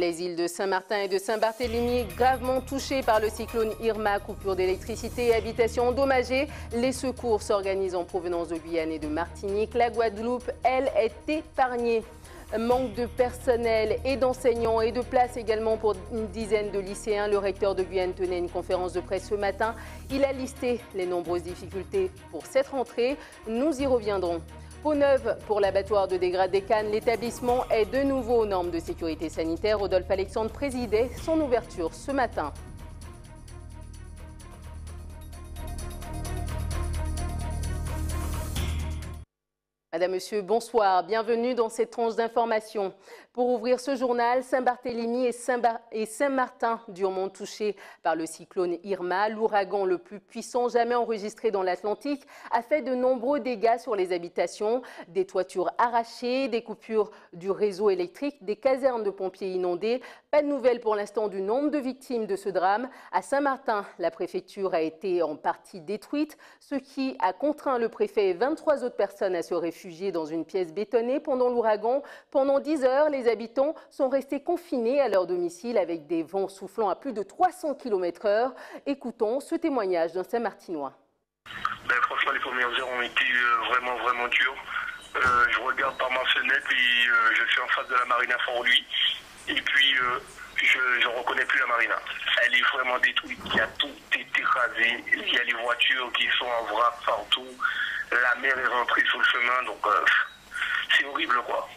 Les îles de Saint-Martin et de Saint-Barthélemy gravement touchées par le cyclone Irma, coupure d'électricité et habitations endommagées. Les secours s'organisent en provenance de Guyane et de Martinique. La Guadeloupe, elle, est épargnée. Manque de personnel et d'enseignants et de places également pour une dizaine de lycéens. Le recteur de Guyane tenait une conférence de presse ce matin. Il a listé les nombreuses difficultés pour cette rentrée. Nous y reviendrons. Peau neuve pour l'abattoir de Dégrade des Cannes. L'établissement est de nouveau aux normes de sécurité sanitaire. Rodolphe Alexandre présidait son ouverture ce matin. Madame, Monsieur, bonsoir. Bienvenue dans cette tranche d'information. Pour ouvrir ce journal, Saint-Barthélemy et Saint-Martin durement touchés par le cyclone Irma. L'ouragan le plus puissant jamais enregistré dans l'Atlantique a fait de nombreux dégâts sur les habitations. Des toitures arrachées, des coupures du réseau électrique, des casernes de pompiers inondées. Pas de nouvelles pour l'instant du nombre de victimes de ce drame. À Saint-Martin, la préfecture a été en partie détruite, ce qui a contraint le préfet et 23 autres personnes à se réfugier dans une pièce bétonnée pendant l'ouragan. Pendant 10 heures, les habitants sont restés confinés à leur domicile avec des vents soufflant à plus de 300 km/h. Écoutons ce témoignage d'un Saint-Martinois. Franchement, les premières heures ont été vraiment dures. Je regarde par ma fenêtre et je suis en face de la marina Fort-Louis. Et puis, je ne reconnais plus la marina. Elle est vraiment détruite. Il y a tout été rasé. Il y a les voitures qui sont en vrac partout. La mer est rentrée sur le chemin, donc c'est horrible, quoi.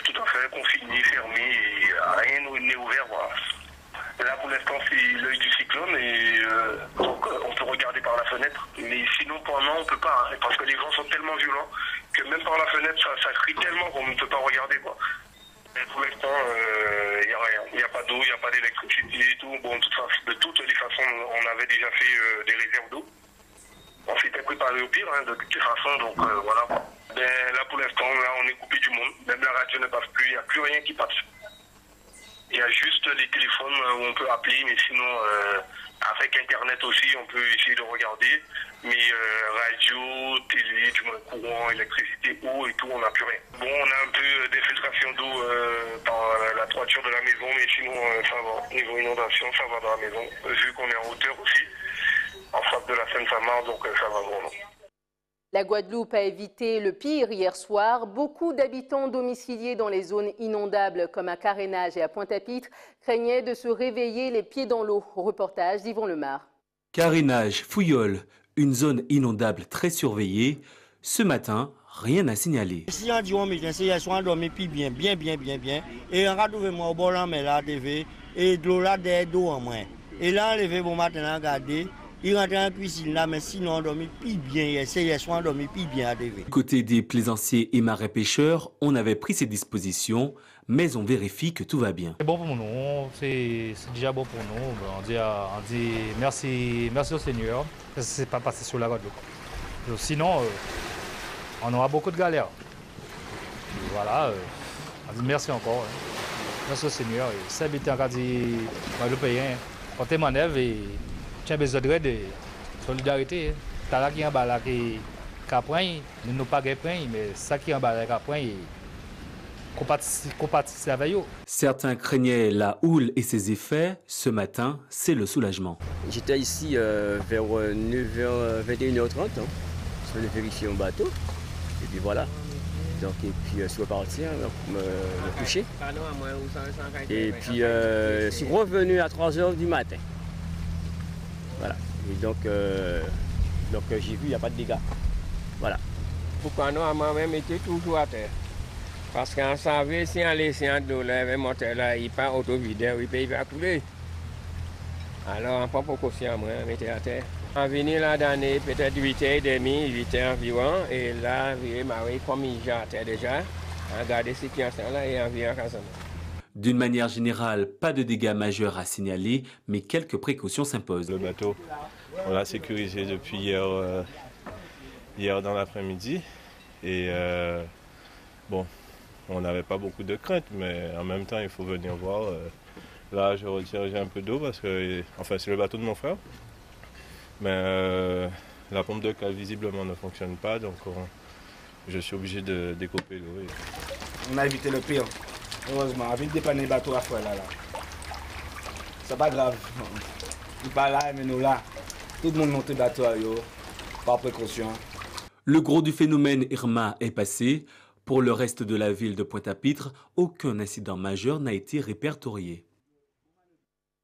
Tout à fait confiné, fermé, et rien n'est ouvert, voilà. Là, pour l'instant, c'est l'œil du cyclone, et donc on peut regarder par la fenêtre. Mais sinon, pendant, on ne peut pas, hein, parce que les vents sont tellement violents que même par la fenêtre, ça crie tellement qu'on ne peut pas regarder, quoi. Et pour l'instant, il n'y a rien. Il n'y a pas d'eau, il n'y a pas d'électricité et tout. Bon, de toutes les façons, on avait déjà fait des réserves d'eau. On s'était préparé au pire, hein, de toute façon, donc voilà. Là, pour l'instant, on est coupé du monde. Même la radio ne passe plus, il n'y a plus rien qui passe. Il y a juste les téléphones où on peut appeler, mais sinon, avec Internet aussi, on peut essayer de regarder. Mais radio, télé, du moins courant, électricité, eau et tout, on n'a plus rien. Bon, on a un peu d'infiltration d'eau par la toiture de la maison, mais sinon, ça va. Niveau inondation, ça va dans la maison, vu qu'on est en hauteur aussi. En face de la Seine-Saint-Marc, donc ça va vraiment. La Guadeloupe a évité le pire hier soir. Beaucoup d'habitants domiciliés dans les zones inondables comme à Carénage et à Pointe-à-Pitre craignaient de se réveiller les pieds dans l'eau. Reportage d'Yvon Lemar. Carénage, Fouillol, une zone inondable très surveillée. Ce matin, rien à signaler. Si on dit hier soir, on dormit bien. Et on a trouvé moi au bord là, mais là, et de l'eau là, d'eau en moins. Et là, on levé bon matin, regardé. Il rentre en cuisine là, mais sinon on dormit plus bien. Hier soir, on dormit plus bien à TV. Côté des plaisanciers et marais pêcheurs, on avait pris ses dispositions, mais on vérifie que tout va bien. C'est bon pour nous, c'est déjà bon pour nous. On dit merci au Seigneur. C'est pas passé sur la Guadeloupe. Sinon, on aura beaucoup de galères. Et voilà, on dit merci encore. Merci au Seigneur. C'est habitant qu'a dit Guadeloupéen, portez manœuvre et tiens besoin de solidarité. T'as là qui en bas là qui prend, nous pas de prend, mais ça qui en bas là qui prend, qu'on participe avec eux. Certains craignaient la houle et ses effets. Ce matin, c'est le soulagement. J'étais ici vers 9h, 21h30, je vais vérifier mon bateau. Et puis voilà. Donc, et puis je suis reparti me coucher. Et puis je suis revenu à 3h du matin. Voilà. Et donc j'ai vu, il n'y a pas de dégâts. Voilà. Pourquoi nous, moi-même, était toujours à terre. Parce qu'on savait si on laissait un dos là, le moteur là, il part auto-vidéo, il va couler. Alors, on prend précaution, moi, on était à terre. On venait là d'année, peut-être 8h30, 8h environ, et là, on marée comme il est à terre déjà. On regarde cette situation là et on vient à Casamance. D'une manière générale, pas de dégâts majeurs à signaler, mais quelques précautions s'imposent. Le bateau, on l'a sécurisé depuis hier dans l'après-midi. Et bon, on n'avait pas beaucoup de crainte, mais en même temps, il faut venir voir. Là, je redirige un peu d'eau parce que, enfin, c'est le bateau de mon frère. Mais la pompe de cale, visiblement, ne fonctionne pas, donc je suis obligé de découper l'eau. On a évité le pire. Heureusement, avec des panneaux bateaux à faire là. C'est pas grave. Il pas là, mais nous là. Tout le monde monte bateau par précaution. Le gros du phénomène Irma est passé. Pour le reste de la ville de Pointe-à-Pitre, aucun incident majeur n'a été répertorié.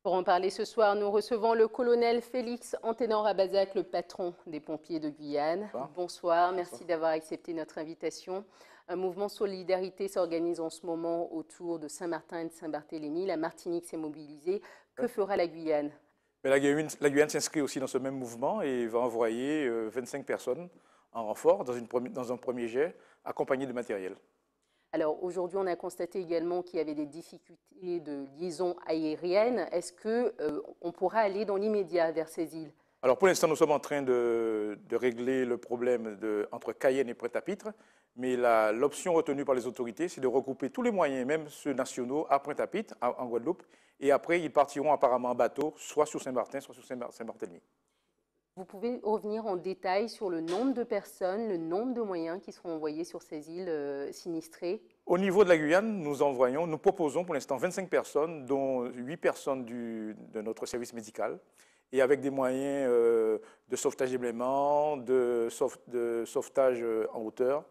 Pour en parler ce soir, nous recevons le colonel Félix Anténor-Abazac, le patron des pompiers de Guyane. Bonsoir, merci d'avoir accepté notre invitation. Un mouvement solidarité s'organise en ce moment autour de Saint-Martin et de Saint-Barthélemy. La Martinique s'est mobilisée. Que fera la Guyane? Mais la Guyane s'inscrit aussi dans ce même mouvement et va envoyer 25 personnes en renfort dans un premier jet, accompagné de matériel. Alors aujourd'hui, on a constaté également qu'il y avait des difficultés de liaison aérienne. Est-ce qu'on pourra aller dans l'immédiat vers ces îles? Alors pour l'instant, nous sommes en train de régler le problème entre Cayenne et Pointe-à-Pitre, mais l'option retenue par les autorités, c'est de regrouper tous les moyens, même ceux nationaux, à Pointe-à-Pitre, en Guadeloupe, et après ils partiront apparemment en bateau, soit sur Saint-Martin, soit sur Saint-Barthélemy. Vous pouvez revenir en détail sur le nombre de personnes, le nombre de moyens qui seront envoyés sur ces îles sinistrées? Au niveau de la Guyane, nous proposons pour l'instant 25 personnes, dont 8 personnes de notre service médical, et avec des moyens de sauvetage d'éléments, de sauvetage en hauteur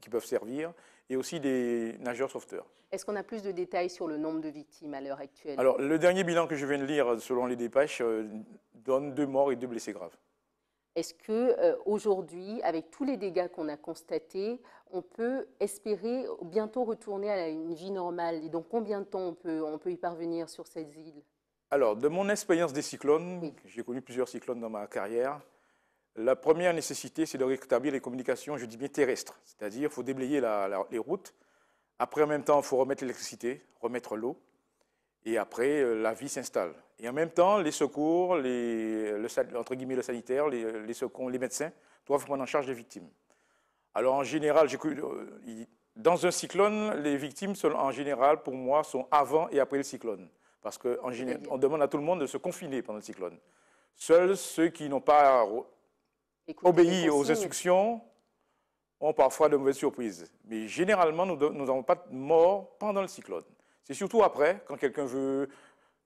qui peuvent servir, et aussi des nageurs sauveteurs. Est-ce qu'on a plus de détails sur le nombre de victimes à l'heure actuelle? Alors, le dernier bilan que je viens de lire, selon les dépêches, donne 2 morts et 2 blessés graves. Est-ce qu'aujourd'hui, avec tous les dégâts qu'on a constatés, on peut espérer bientôt retourner à une vie normale? Et donc, combien de temps on peut y parvenir sur ces îles? Alors, de mon expérience des cyclones, oui, j'ai connu plusieurs cyclones dans ma carrière, la première nécessité, c'est de rétablir les communications, je dis bien terrestres. C'est-à-dire qu'il faut déblayer les routes. Après, en même temps, il faut remettre l'électricité, remettre l'eau. Et après, la vie s'installe. Et en même temps, les secours, entre guillemets le sanitaire, les secours, les médecins doivent prendre en charge les victimes. Alors en général, dans un cyclone, les victimes, en général, pour moi, sont avant et après le cyclone. Parce qu'on demande à tout le monde de se confiner pendant le cyclone. Seuls ceux qui n'ont pas obéi aux instructions ont parfois de mauvaises surprises. Mais généralement, nous n'avons pas de mort pendant le cyclone. C'est surtout après, quand quelqu'un veut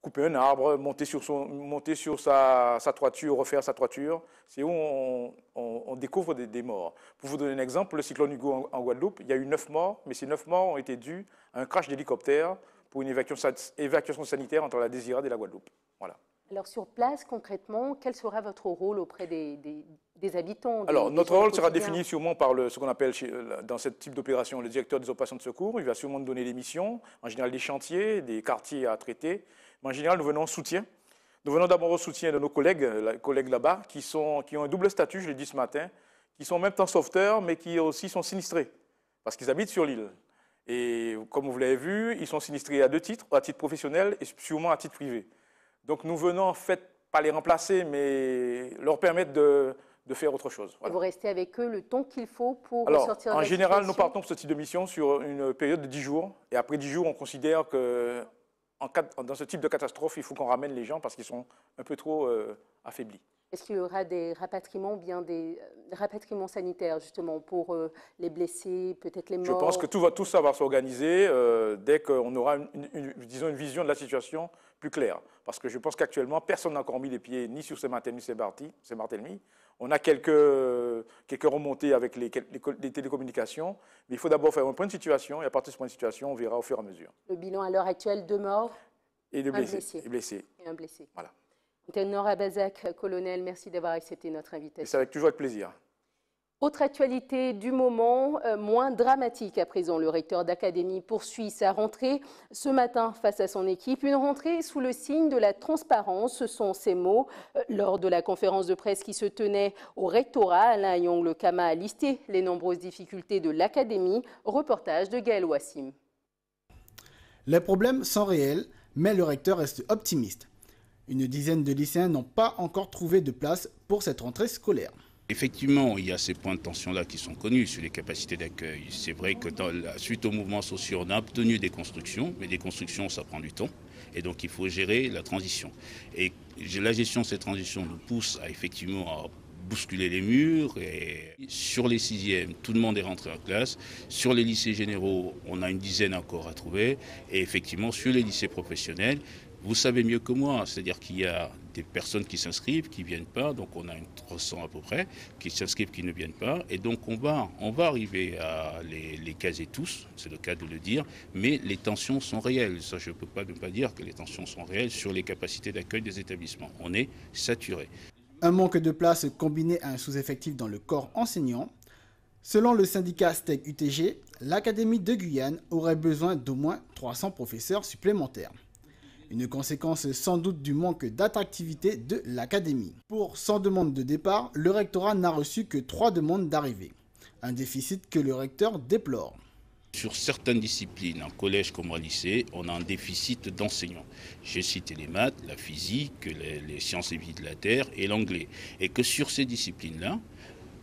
couper un arbre, monter sur sa toiture, refaire sa toiture, c'est où on découvre des morts. Pour vous donner un exemple, le cyclone Hugo en Guadeloupe, il y a eu 9 morts, mais ces 9 morts ont été dus à un crash d'hélicoptère pour une évacuation sanitaire entre la Désirade et la Guadeloupe. Voilà. Alors sur place, concrètement, quel sera votre rôle auprès des habitants? Alors notre rôle sera défini sûrement par ce qu'on appelle dans ce type d'opération le directeur des opérations de secours. Il va sûrement nous donner des missions, en général des chantiers, des quartiers à traiter. Mais en général, nous venons en soutien. Nous venons d'abord au soutien de nos collègues là-bas, qui ont un double statut, je l'ai dit ce matin, qui sont en même temps sauveteurs, mais qui aussi sont sinistrés, parce qu'ils habitent sur l'île. Et comme vous l'avez vu, ils sont sinistrés à 2 titres, à titre professionnel et sûrement à titre privé. Donc nous venons en fait pas les remplacer, mais leur permettre de faire autre chose. Voilà. Vous restez avec eux le temps qu'il faut pour sortir de la situation? En général, nous partons pour ce type de mission sur une période de 10 jours. Et après 10 jours, on considère que dans ce type de catastrophe, il faut qu'on ramène les gens parce qu'ils sont un peu trop affaiblis. Est-ce qu'il y aura des rapatriements ou bien des rapatriements sanitaires justement pour les blessés, peut-être les morts? Je pense que tout ça va s'organiser dès qu'on aura disons une vision de la situation plus claire. Parce que je pense qu'actuellement, personne n'a encore mis les pieds ni sur Saint-Martin ni Saint-Barthélemy. On a quelques remontées avec les télécommunications, mais il faut d'abord faire un point de situation et à partir de ce point de situation, on verra au fur et à mesure. Le bilan à l'heure actuelle, 2 morts et 2 blessés. Et un blessé. Voilà. Anténor-Abazac, colonel, merci d'avoir accepté notre invitation. C'est avec toujours avec plaisir. Autre actualité du moment, moins dramatique à présent. Le recteur d'académie poursuit sa rentrée ce matin face à son équipe. Une rentrée sous le signe de la transparence, ce sont ses mots. Lors de la conférence de presse qui se tenait au rectorat, Alain Ayong-Le-Kama a listé les nombreuses difficultés de l'académie. Reportage de Gaël Wassim. Les problèmes sont réels, mais le recteur reste optimiste. Une dizaine de lycéens n'ont pas encore trouvé de place pour cette rentrée scolaire. Effectivement, il y a ces points de tension-là qui sont connus sur les capacités d'accueil. C'est vrai que suite aux mouvements sociaux, on a obtenu des constructions, mais des constructions, ça prend du temps. Et donc, il faut gérer la transition. Et la gestion de cette transition nous pousse à effectivement à bousculer les murs. Et sur les 6e, tout le monde est rentré en classe. Sur les lycées généraux, on a une dizaine encore à trouver. Et effectivement, sur les lycées professionnels, vous savez mieux que moi, c'est-à-dire qu'il y a des personnes qui s'inscrivent, qui ne viennent pas, donc on a une 300 à peu près, qui s'inscrivent, qui ne viennent pas, et donc on va arriver à les caser tous, c'est le cas de le dire, mais les tensions sont réelles. Ça, je ne peux pas ne pas dire que les tensions sont réelles sur les capacités d'accueil des établissements. On est saturé. Un manque de place combiné à un sous-effectif dans le corps enseignant. Selon le syndicat STEG UTG, l'Académie de Guyane aurait besoin d'au moins 300 professeurs supplémentaires. Une conséquence sans doute du manque d'attractivité de l'académie. Pour 100 demandes de départ, le rectorat n'a reçu que 3 demandes d'arrivée. Un déficit que le recteur déplore. Sur certaines disciplines, en collège comme au lycée, on a un déficit d'enseignants. J'ai cité les maths, la physique, les sciences et vie de la Terre et l'anglais. Et que sur ces disciplines-là,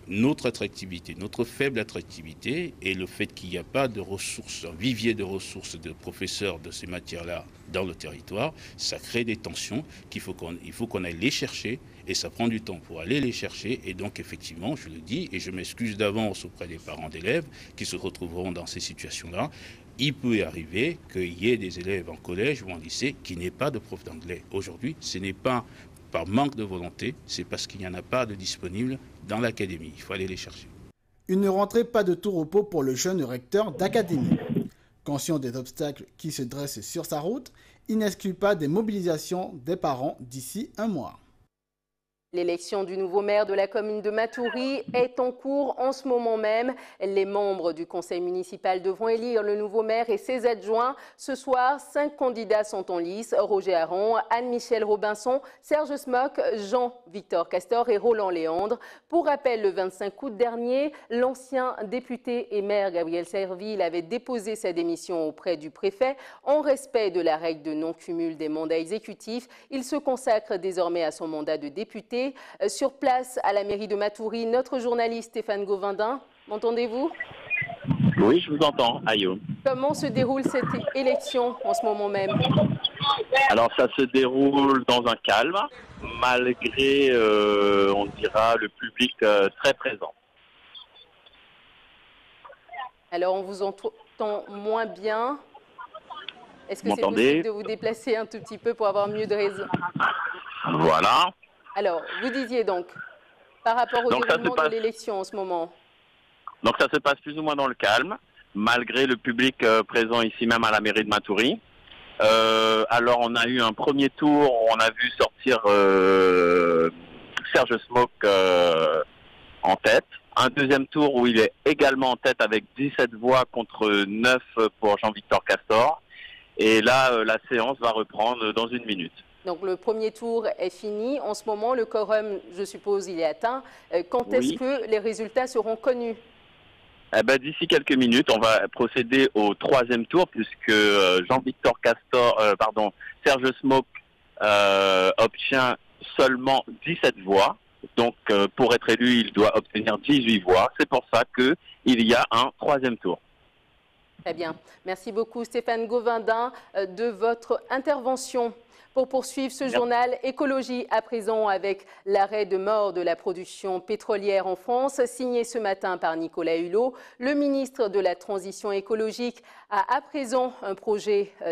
notre attractivité, notre faible attractivité et le fait qu'il n'y a pas de ressources, un vivier de ressources de professeurs de ces matières-là dans le territoire, ça crée des tensions il faut qu'on aille les chercher et ça prend du temps pour aller les chercher. Et donc effectivement, je le dis et je m'excuse d'avance auprès des parents d'élèves qui se retrouveront dans ces situations-là. Il peut arriver qu'il y ait des élèves en collège ou en lycée qui n'aient pas de prof d'anglais. Aujourd'hui, ce n'est pas par manque de volonté, c'est parce qu'il n'y en a pas de disponible dans l'académie. Il faut aller les chercher. Une rentrée pas de tout repos pour le jeune recteur d'académie. Conscient des obstacles qui se dressent sur sa route, il n'exclut pas des mobilisations des parents d'ici un mois. L'élection du nouveau maire de la commune de Matoury est en cours en ce moment même. Les membres du conseil municipal devront élire le nouveau maire et ses adjoints. Ce soir, 5 candidats sont en lice. Roger Aron, Anne-Michel Robinson, Serge Smock, Jean-Victor Castor et Roland Léandre. Pour rappel, le 25 août dernier, l'ancien député et maire Gabriel Serville avait déposé sa démission auprès du préfet. En respect de la règle de non-cumul des mandats exécutifs, il se consacre désormais à son mandat de député. Sur place à la mairie de Matoury, notre journaliste Stéphane Govindin. M'entendez-vous? Oui, je vous entends, Ayo. Comment se déroule cette élection en ce moment même? Alors, ça se déroule dans un calme, malgré, on dira, le public très présent. Alors, on vous entend moins bien. Est-ce que c'est possible de vous déplacer un tout petit peu pour avoir mieux de réseau? Voilà. Alors, vous disiez donc, par rapport au déroulement de l'élection en ce moment. Donc ça se passe plus ou moins dans le calme, malgré le public présent ici même à la mairie de Matoury. Alors on a eu un premier tour où on a vu sortir Serge Smock en tête. Un deuxième tour où il est également en tête avec 17 voix contre 9 pour Jean-Victor Castor. Et là, la séance va reprendre dans une minute. Donc le premier tour est fini. En ce moment, le quorum, je suppose, il est atteint. Quand est-ce que les résultats seront connus? D'ici quelques minutes, on va procéder au troisième tour puisque Jean-Victor Castor, Serge Smock obtient seulement 17 voix. Donc pour être élu, il doit obtenir 18 voix. C'est pour ça qu'il y a un troisième tour. Très bien. Merci beaucoup Stéphane Govindin de votre intervention. Pour poursuivre ce journal Écologie à présent avec l'arrêt de mort de la production pétrolière en France, signé ce matin par Nicolas Hulot. Le ministre de la Transition écologique a à présent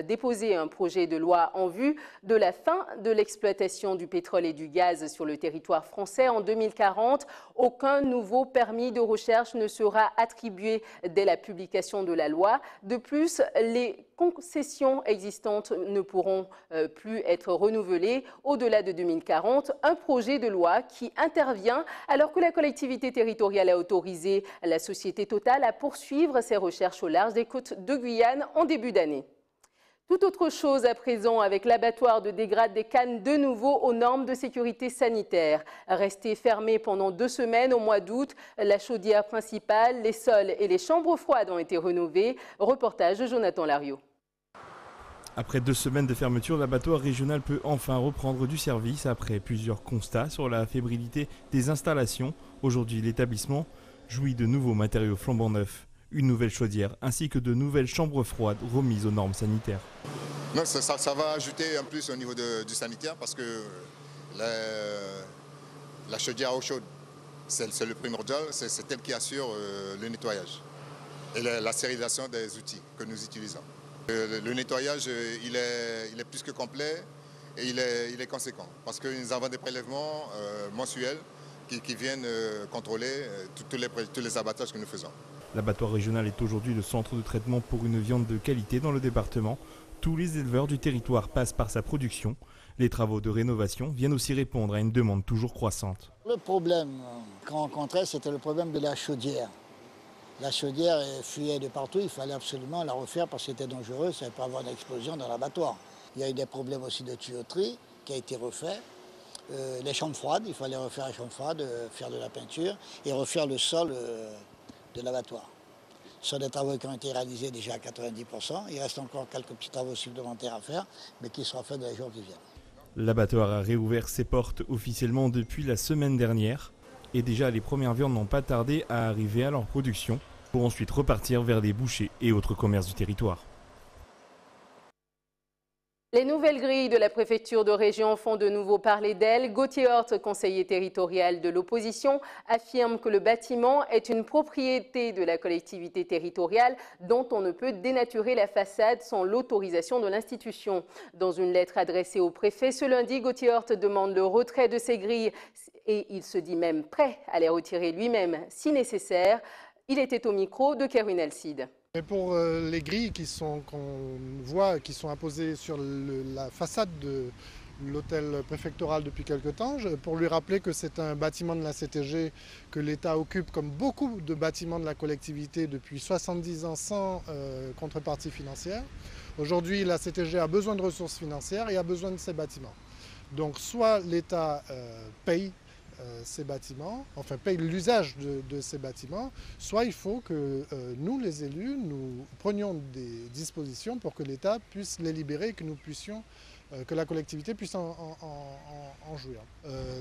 déposé un projet de loi en vue de la fin de l'exploitation du pétrole et du gaz sur le territoire français en 2040. Aucun nouveau permis de recherche ne sera attribué dès la publication de la loi. De plus, les concessions existantes ne pourront plus être renouvelées au-delà de 2040. Un projet de loi qui intervient alors que la collectivité territoriale a autorisé la société Total à poursuivre ses recherches au large des côtes de Guyane en début d'année. Tout autre chose à présent avec l'abattoir de Dégrade des Cannes de nouveau aux normes de sécurité sanitaire. Resté fermé pendant 2 semaines au mois d'août, la chaudière principale, les sols et les chambres froides ont été rénovés. Reportage de Jonathan Lariot. Après 2 semaines de fermeture, l'abattoir régional peut enfin reprendre du service après plusieurs constats sur la fébrilité des installations. Aujourd'hui, l'établissement jouit de nouveaux matériaux flambant neufs, une nouvelle chaudière ainsi que de nouvelles chambres froides remises aux normes sanitaires. Non, ça va ajouter un plus au niveau du sanitaire parce que la chaudière à eau chaude c'est le primordial, c'est elle qui assure le nettoyage et la stérilisation des outils que nous utilisons. Le nettoyage, il est plus que complet et il est conséquent parce que nous avons des prélèvements mensuels qui viennent contrôler tous les abattages que nous faisons. L'abattoir régional est aujourd'hui le centre de traitement pour une viande de qualité dans le département. Tous les éleveurs du territoire passent par sa production. Les travaux de rénovation viennent aussi répondre à une demande toujours croissante. Le problème qu'on rencontrait, c'était le problème de la chaudière. La chaudière fuyait de partout, il fallait absolument la refaire parce que c'était dangereux, ça ne pouvait pas avoir d'explosion dans l'abattoir. Il y a eu des problèmes aussi de tuyauterie qui a été refait. Les chambres froides, il fallait refaire les chambres froides, faire de la peinture et refaire le sol de l'abattoir. Ce sont des travaux qui ont été réalisés déjà à 90%. Il reste encore quelques petits travaux supplémentaires à faire, mais qui seront faits dans les jours qui viennent. L'abattoir a réouvert ses portes officiellement depuis la semaine dernière. Et déjà, les premières viandes n'ont pas tardé à arriver à leur production pour ensuite repartir vers des bouchers et autres commerces du territoire. Les nouvelles grilles de la préfecture de région font de nouveau parler d'elles. Gauthier Horte, conseiller territorial de l'opposition, affirme que le bâtiment est une propriété de la collectivité territoriale dont on ne peut dénaturer la façade sans l'autorisation de l'institution. Dans une lettre adressée au préfet ce lundi, Gauthier Horte demande le retrait de ces grilles et il se dit même prêt à les retirer lui-même si nécessaire. Il était au micro de Kerwin Elcide. Mais pour les grilles qu'on voit, qui sont imposées sur la façade de l'hôtel préfectoral depuis quelque temps, pour lui rappeler que c'est un bâtiment de la CTG que l'État occupe comme beaucoup de bâtiments de la collectivité depuis 70 ans sans contrepartie financière. Aujourd'hui, la CTG a besoin de ressources financières et a besoin de ces bâtiments. Donc soit l'État paye ces bâtiments, enfin paye l'usage de ces bâtiments, soit il faut que nous, les élus, nous prenions des dispositions pour que l'État puisse les libérer et que nous puissions, que la collectivité puisse en jouir.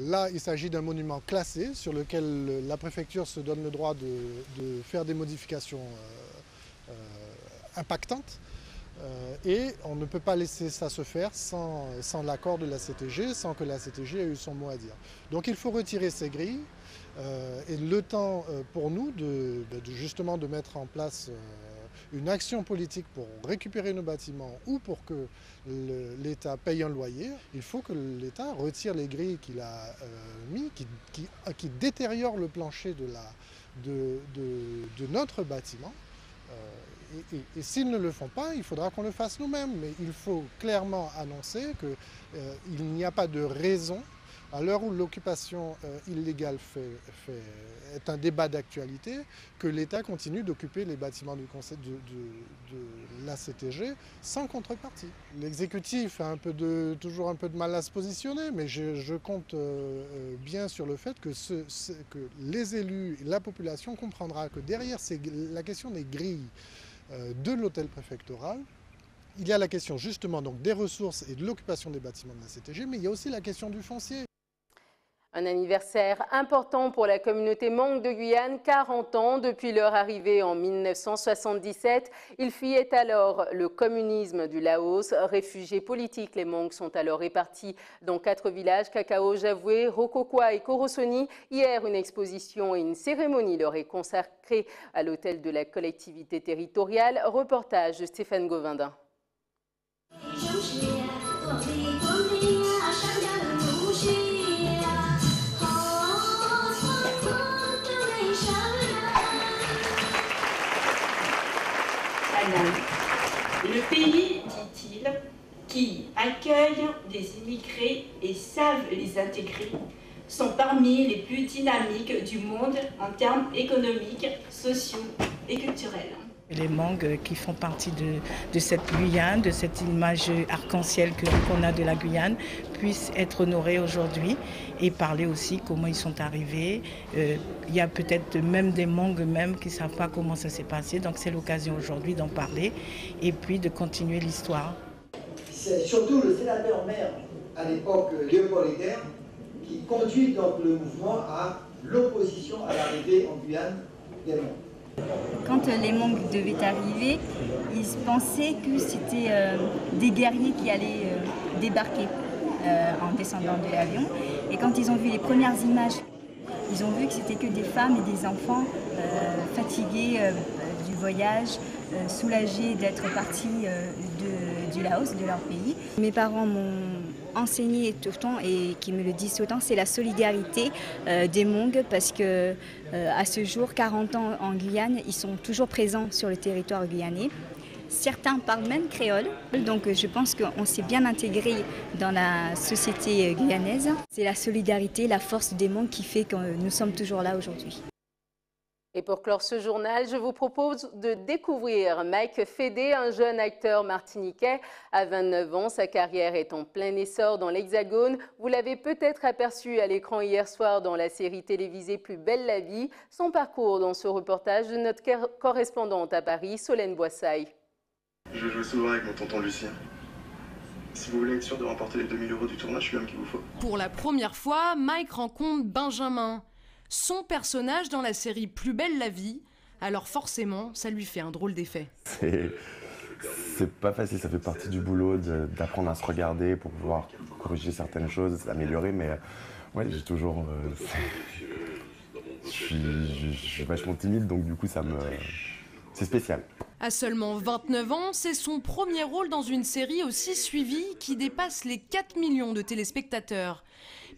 Là, il s'agit d'un monument classé sur lequel la préfecture se donne le droit de faire des modifications impactantes. Et on ne peut pas laisser ça se faire sans l'accord de la CTG, sans que la CTG ait eu son mot à dire. Donc il faut retirer ces grilles et le temps pour nous justement de mettre en place une action politique pour récupérer nos bâtiments ou pour que l'État paye un loyer, il faut que l'État retire les grilles qu'il a mis, qui détériorent le plancher de notre bâtiment. Et s'ils ne le font pas, il faudra qu'on le fasse nous-mêmes. Mais il faut clairement annoncer qu'il n'y a pas de raison, à l'heure où l'occupation illégale est un débat d'actualité, que l'État continue d'occuper les bâtiments du conseil de la CTG sans contrepartie. L'exécutif a toujours un peu de mal à se positionner, mais je compte bien sur le fait que les élus et la population comprendra que derrière la question des grilles de l'hôtel préfectoral, il y a la question justement donc des ressources et de l'occupation des bâtiments de la CTG, mais il y a aussi la question du foncier. Un anniversaire important pour la communauté Hmong de Guyane, 40 ans depuis leur arrivée en 1977. Ils fuyaient alors le communisme du Laos. Réfugiés politiques, les Hmong sont alors répartis dans 4 villages, Kakao, Javoué, Rokokwa et Korosoni. Hier, une exposition et une cérémonie leur est consacrée à l'hôtel de la collectivité territoriale. Reportage de Stéphane Govindin. Le pays, dit-il, qui accueille des immigrés et savent les intégrer, sont parmi les plus dynamiques du monde en termes économiques, sociaux et culturels. Les Hmong qui font partie de cette Guyane, de cette image arc-en-ciel qu'on a de la Guyane, puissent être honorés aujourd'hui et parler aussi comment ils sont arrivés. Il y a peut-être même des Hmong même qui ne savent pas comment ça s'est passé, donc c'est l'occasion aujourd'hui d'en parler et puis de continuer l'histoire. C'est surtout le sénateur-maire à l'époque, Léopold Eder, qui conduit donc le mouvement à l'opposition à l'arrivée en Guyane des Hmong. Quand les Hmong devaient arriver, ils pensaient que c'était des guerriers qui allaient débarquer en descendant de l'avion. Et quand ils ont vu les premières images Ils ont vu que c'était que des femmes et des enfants fatigués du voyage, soulagés d'être partis du Laos, de leur pays. Mes parents m'ont enseigné tout le temps et qui me le disent tout le temps, c'est la solidarité des Hmong parce que à ce jour, 40 ans en Guyane, ils sont toujours présents sur le territoire guyanais. Certains parlent même créole, donc je pense qu'on s'est bien intégré dans la société guyanaise. C'est la solidarité, la force des Hmong qui fait que nous sommes toujours là aujourd'hui. Et pour clore ce journal, je vous propose de découvrir Mike Fédé, un jeune acteur martiniquais à 29 ans. Sa carrière est en plein essor dans l'Hexagone. Vous l'avez peut-être aperçu à l'écran hier soir dans la série télévisée Plus belle la vie. Son parcours dans ce reportage de notre correspondante à Paris, Solène Boissaille. Je joue souvent avec mon tonton Lucien. Si vous voulez être sûr de remporter les 2000 € du tournoi, je suis l'homme qu'il vous faut. Pour la première fois, Mike rencontre Benjamin, son personnage dans la série Plus belle la vie. Alors forcément, ça lui fait un drôle d'effet. C'est pas facile, ça fait partie du boulot d'apprendre à se regarder pour pouvoir corriger certaines choses, s'améliorer, mais ouais, j'ai toujours... je suis vachement timide, donc du coup, c'est spécial. À seulement 29 ans, c'est son premier rôle dans une série aussi suivie qui dépasse les 4 millions de téléspectateurs.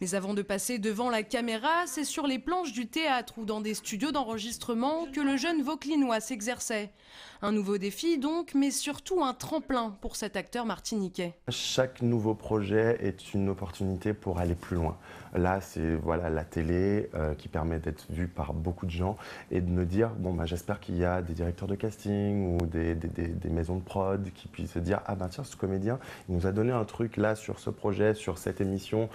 Mais avant de passer devant la caméra, c'est sur les planches du théâtre ou dans des studios d'enregistrement que le jeune Vauclinois s'exerçait. Un nouveau défi donc, mais surtout un tremplin pour cet acteur martiniquais. Chaque nouveau projet est une opportunité pour aller plus loin. Là, c'est la télé qui permet d'être vue par beaucoup de gens et de me dire, j'espère qu'il y a des directeurs de casting ou des maisons de prod qui puissent se dire, ah ben tiens, ce comédien, il nous a donné un truc là sur ce projet, sur cette émission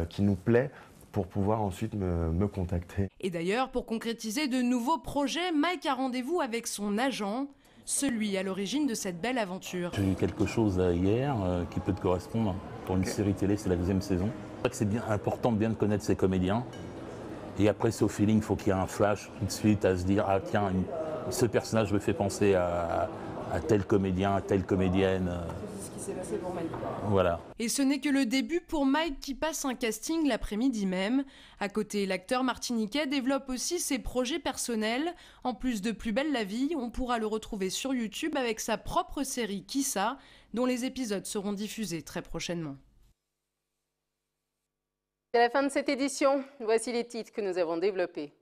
qui nous plaît, pour pouvoir ensuite me contacter. Et d'ailleurs, pour concrétiser de nouveaux projets, Mike a rendez-vous avec son agent, celui à l'origine de cette belle aventure. J'ai eu quelque chose hier qui peut te correspondre pour une série télé, c'est la 2e saison. C'est vrai que c'est bien important de bien connaître ses comédiens. Et après, c'est au feeling, il faut qu'il y ait un flash tout de suite à se dire, ah tiens, ce personnage me fait penser à tel comédien, à telle comédienne. C'est ce qui s'est passé pour Mike. Voilà. Et ce n'est que le début pour Mike qui passe un casting l'après-midi même. À côté, l'acteur martiniquais développe aussi ses projets personnels. En plus de Plus belle la vie, on pourra le retrouver sur YouTube avec sa propre série Qui ça, dont les épisodes seront diffusés très prochainement. C'est la fin de cette édition. Voici les titres que nous avons développés.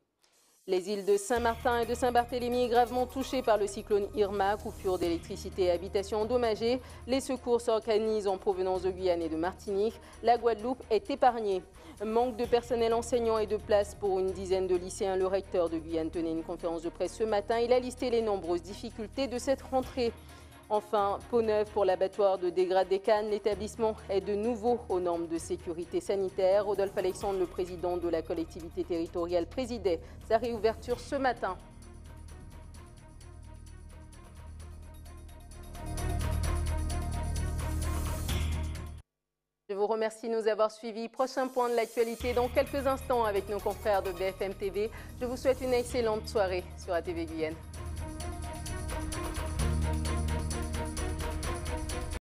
Les îles de Saint-Martin et de Saint-Barthélemy gravement touchées par le cyclone Irma, coupure d'électricité et habitations endommagées. Les secours s'organisent en provenance de Guyane et de Martinique. La Guadeloupe est épargnée. Manque de personnel enseignant et de place pour une dizaine de lycéens. Le recteur de Guyane tenait une conférence de presse ce matin. Il a listé les nombreuses difficultés de cette rentrée. Enfin, peau neuve pour l'abattoir de Dégrade-des-Cannes. L'établissement est de nouveau aux normes de sécurité sanitaire. Rodolphe Alexandre, le président de la collectivité territoriale, présidait sa réouverture ce matin. Je vous remercie de nous avoir suivis. Prochain point de l'actualité dans quelques instants avec nos confrères de BFM TV. Je vous souhaite une excellente soirée sur ATV Guyane.